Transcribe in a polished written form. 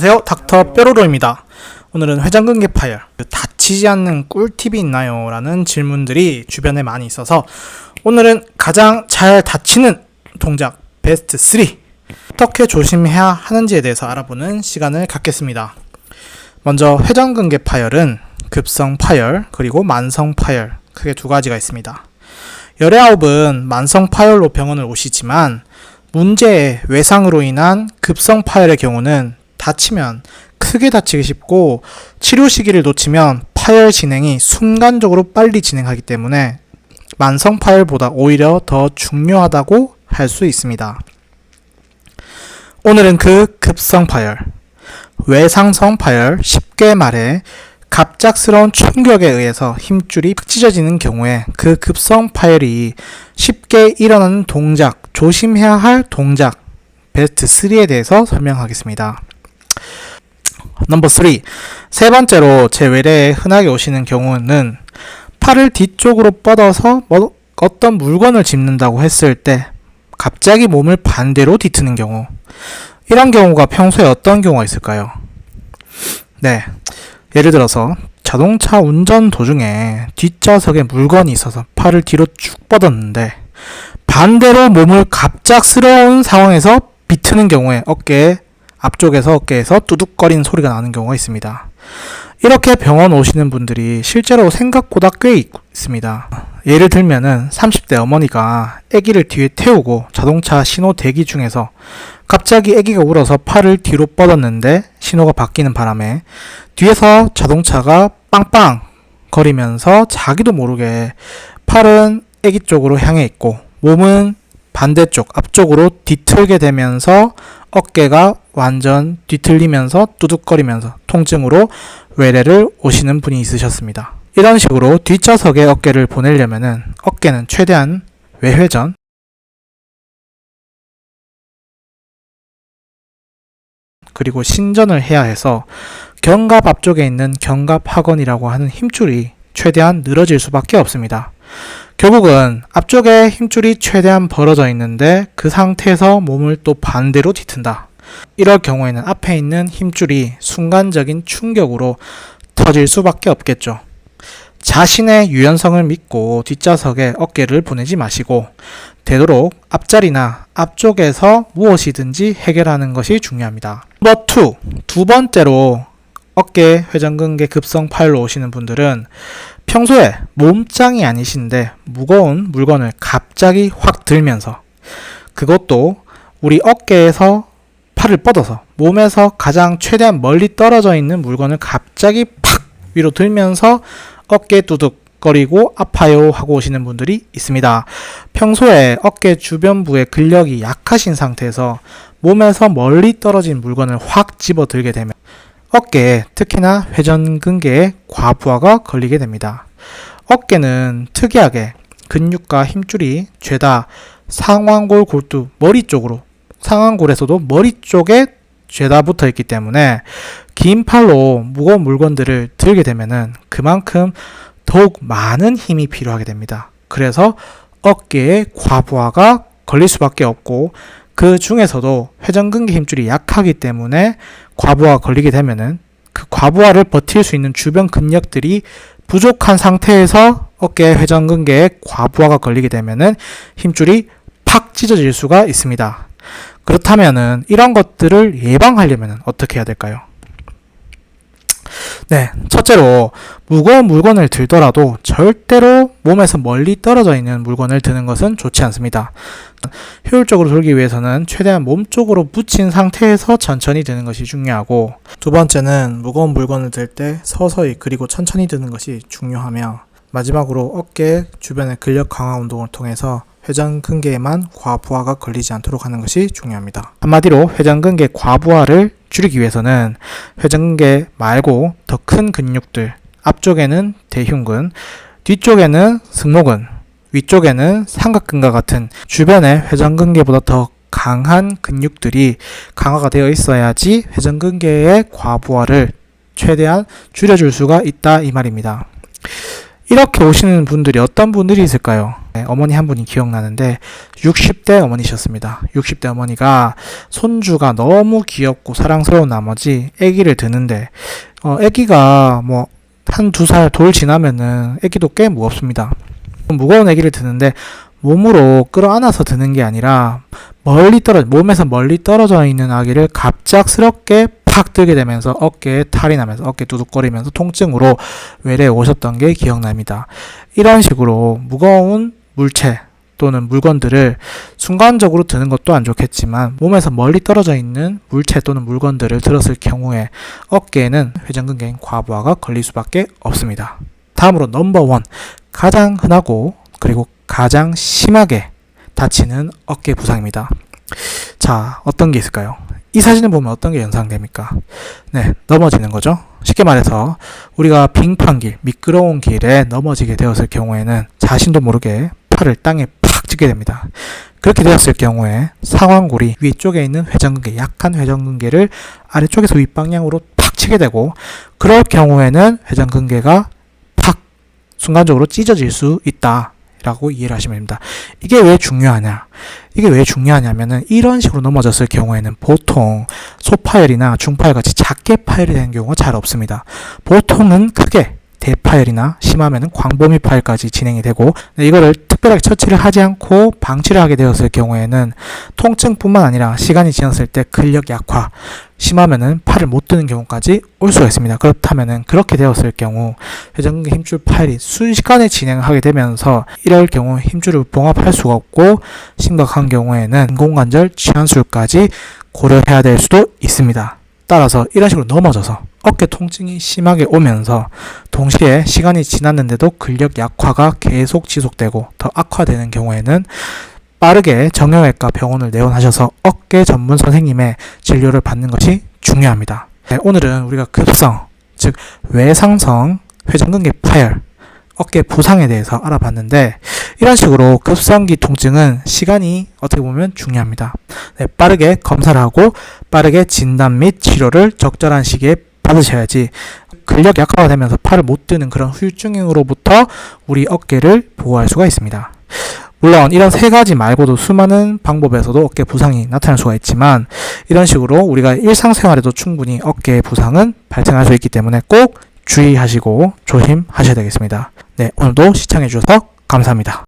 안녕하세요, 닥터 뾰로로입니다. 오늘은 회전근개 파열, 다치지 않는 꿀팁이 있나요? 라는 질문들이 주변에 많이 있어서 오늘은 가장 잘 다치는 동작 베스트 3 어떻게 조심해야 하는지에 대해서 알아보는 시간을 갖겠습니다. 먼저 회전근개 파열은 급성 파열 그리고 만성 파열 크게 두 가지가 있습니다. 열의 아홉은 만성 파열로 병원을 오시지만 문제의 외상으로 인한 급성 파열의 경우는 다치면 크게 다치기 쉽고 치료 시기를 놓치면 파열 진행이 순간적으로 빨리 진행하기 때문에 만성 파열보다 오히려 더 중요하다고 할 수 있습니다. 오늘은 그 급성 파열, 외상성 파열, 쉽게 말해 갑작스러운 충격에 의해서 힘줄이 팍 찢어지는 경우에 그 급성 파열이 쉽게 일어나는 동작, 조심해야 할 동작 베스트 3에 대해서 설명하겠습니다. 넘버 3. 세 번째로 제 외래에 흔하게 오시는 경우는 팔을 뒤쪽으로 뻗어서 어떤 물건을 짚는다고 했을 때 갑자기 몸을 반대로 뒤트는 경우. 이런 경우가 평소에 어떤 경우가 있을까요? 네. 예를 들어서 자동차 운전 도중에 뒷좌석에 물건이 있어서 팔을 뒤로 쭉 뻗었는데 반대로 몸을 갑작스러운 상황에서 비트는 경우에 앞쪽에서 뚜둑거리는 소리가 나는 경우가 있습니다. 이렇게 병원 오시는 분들이 실제로 생각보다 꽤 있습니다. 예를 들면은 30대 어머니가 아기를 뒤에 태우고 자동차 신호 대기 중에서 갑자기 아기가 울어서 팔을 뒤로 뻗었는데 신호가 바뀌는 바람에 뒤에서 자동차가 빵빵 거리면서 자기도 모르게 팔은 아기 쪽으로 향해 있고 몸은 반대쪽 앞쪽으로 뒤틀게 되면서 어깨가 완전 뒤틀리면서 뚜둑거리면서 통증으로 외래를 오시는 분이 있으셨습니다. 이런 식으로 뒷좌석에 어깨를 보내려면은 어깨는 최대한 외회전 그리고 신전을 해야 해서 견갑 앞쪽에 있는 견갑하건이라고 하는 힘줄이 최대한 늘어질 수밖에 없습니다. 결국은 앞쪽에 힘줄이 최대한 벌어져 있는데 그 상태에서 몸을 또 반대로 뒤튼다. 이럴 경우에는 앞에 있는 힘줄이 순간적인 충격으로 터질 수밖에 없겠죠. 자신의 유연성을 믿고 뒷좌석에 어깨를 보내지 마시고 되도록 앞자리나 앞쪽에서 무엇이든지 해결하는 것이 중요합니다. 넘버 2. 두 번째로 어깨 회전근개 급성 파열로 오시는 분들은 평소에 몸짱이 아니신데 무거운 물건을 갑자기 확 들면서 그것도 우리 어깨에서 팔을 뻗어서 몸에서 가장 최대한 멀리 떨어져 있는 물건을 갑자기 팍 위로 들면서 어깨 두둑거리고 아파요 하고 오시는 분들이 있습니다. 평소에 어깨 주변부의 근력이 약하신 상태에서 몸에서 멀리 떨어진 물건을 확 집어들게 되면 어깨에 특히나 회전근개에 과부하가 걸리게 됩니다. 어깨는 특이하게 근육과 힘줄이 죄다 상완골 골두 머리 쪽으로 상완골에서도 머리 쪽에 죄다 붙어 있기 때문에 긴 팔로 무거운 물건들을 들게 되면은 그만큼 더욱 많은 힘이 필요하게 됩니다. 그래서 어깨에 과부하가 걸릴 수밖에 없고 그 중에서도 회전근개 힘줄이 약하기 때문에 과부하가 걸리게 되면은 그 과부하를 버틸 수 있는 주변 근력들이 부족한 상태에서 어깨 회전근개에 과부하가 걸리게 되면은 힘줄이 팍 찢어질 수가 있습니다. 그렇다면은 이런 것들을 예방하려면 어떻게 해야 될까요? 네, 첫째로 무거운 물건을 들더라도 절대로 몸에서 멀리 떨어져 있는 물건을 드는 것은 좋지 않습니다. 효율적으로 들기 위해서는 최대한 몸 쪽으로 붙인 상태에서 천천히 드는 것이 중요하고 두 번째는 무거운 물건을 들 때 서서히 그리고 천천히 드는 것이 중요하며 마지막으로 어깨 주변의 근력 강화 운동을 통해서 회전근개에만 과부하가 걸리지 않도록 하는 것이 중요합니다. 한마디로 회전근개 과부하를 줄이기 위해서는 회전근개 말고 더 큰 근육들, 앞쪽에는 대흉근, 뒤쪽에는 승모근, 위쪽에는 삼각근과 같은 주변의 회전근개보다 더 강한 근육들이 강화가 되어 있어야지 회전근개의 과부하를 최대한 줄여줄 수가 있다 이 말입니다. 이렇게 오시는 분들이 어떤 분들이 있을까요? 네, 어머니 한 분이 기억나는데 60대 어머니셨습니다. 60대 어머니가 손주가 너무 귀엽고 사랑스러운 나머지 아기를 드는데 아기가 뭐 한두 살 돌 지나면은 아기도 꽤 무겁습니다. 무거운 아기를 드는데 몸으로 끌어안아서 드는 게 아니라 몸에서 멀리 떨어져 있는 아기를 갑작스럽게 팍 들게 되면서 어깨에 탈이 나면서 어깨 두둑거리면서 통증으로 외래에 오셨던 게 기억납니다. 이런 식으로 무거운 물체 또는 물건들을 순간적으로 드는 것도 안 좋겠지만 몸에서 멀리 떨어져 있는 물체 또는 물건들을 들었을 경우에 어깨에는 회전근개인 과부하가 걸릴 수밖에 없습니다. 다음으로 넘버 원, 가장 흔하고 그리고 가장 심하게 다치는 어깨 부상입니다. 자, 어떤 게 있을까요? 이 사진을 보면 어떤 게 연상됩니까? 네, 넘어지는 거죠. 쉽게 말해서 우리가 빙판길, 미끄러운 길에 넘어지게 되었을 경우에는 자신도 모르게 팔을 땅에 팍 찍게 됩니다. 그렇게 되었을 경우에 상완골이 위쪽에 있는 회전근개, 약한 회전근개를 아래쪽에서 윗방향으로 팍 치게 되고, 그럴 경우에는 회전근개가 팍 순간적으로 찢어질 수 있다 라고 이해를 하시면 됩니다. 이게 왜 중요하냐? 이게 왜 중요하냐면은 이런 식으로 넘어졌을 경우에는 보통 소파열이나 중파열 같이 작게 파열이 되는 경우가 잘 없습니다. 보통은 크게 대파열이나 심하면은 광범위 파열까지 진행이 되고, 이거를 특별하게 처치를 하지 않고 방치를 하게 되었을 경우에는 통증뿐만 아니라 시간이 지났을 때 근력 약화, 심하면은 팔을 못 드는 경우까지 올 수가 있습니다. 그렇다면은 그렇게 되었을 경우 회전근개 힘줄 파열이 순식간에 진행하게 되면서 이럴 경우 힘줄을 봉합할 수가 없고 심각한 경우에는 인공관절 치환술까지 고려해야 될 수도 있습니다. 따라서 이런 식으로 넘어져서 어깨 통증이 심하게 오면서 동시에 시간이 지났는데도 근력 약화가 계속 지속되고 더 악화되는 경우에는 빠르게 정형외과 병원을 내원하셔서 어깨 전문 선생님의 진료를 받는 것이 중요합니다. 네, 오늘은 우리가 급성, 즉 외상성 회전근개 파열, 어깨 부상에 대해서 알아봤는데, 이런 식으로 급성기 통증은 시간이 어떻게 보면 중요합니다. 네, 빠르게 검사를 하고 빠르게 진단 및 치료를 적절한 시기에 받으셔야지 근력 약화가 되면서 팔을 못 드는 그런 후유증으로부터 우리 어깨를 보호할 수가 있습니다. 물론 이런 세 가지 말고도 수많은 방법에서도 어깨 부상이 나타날 수가 있지만, 이런 식으로 우리가 일상생활에도 충분히 어깨 부상은 발생할 수 있기 때문에 꼭 주의하시고 조심하셔야 되겠습니다. 네, 오늘도 시청해 주셔서 감사합니다.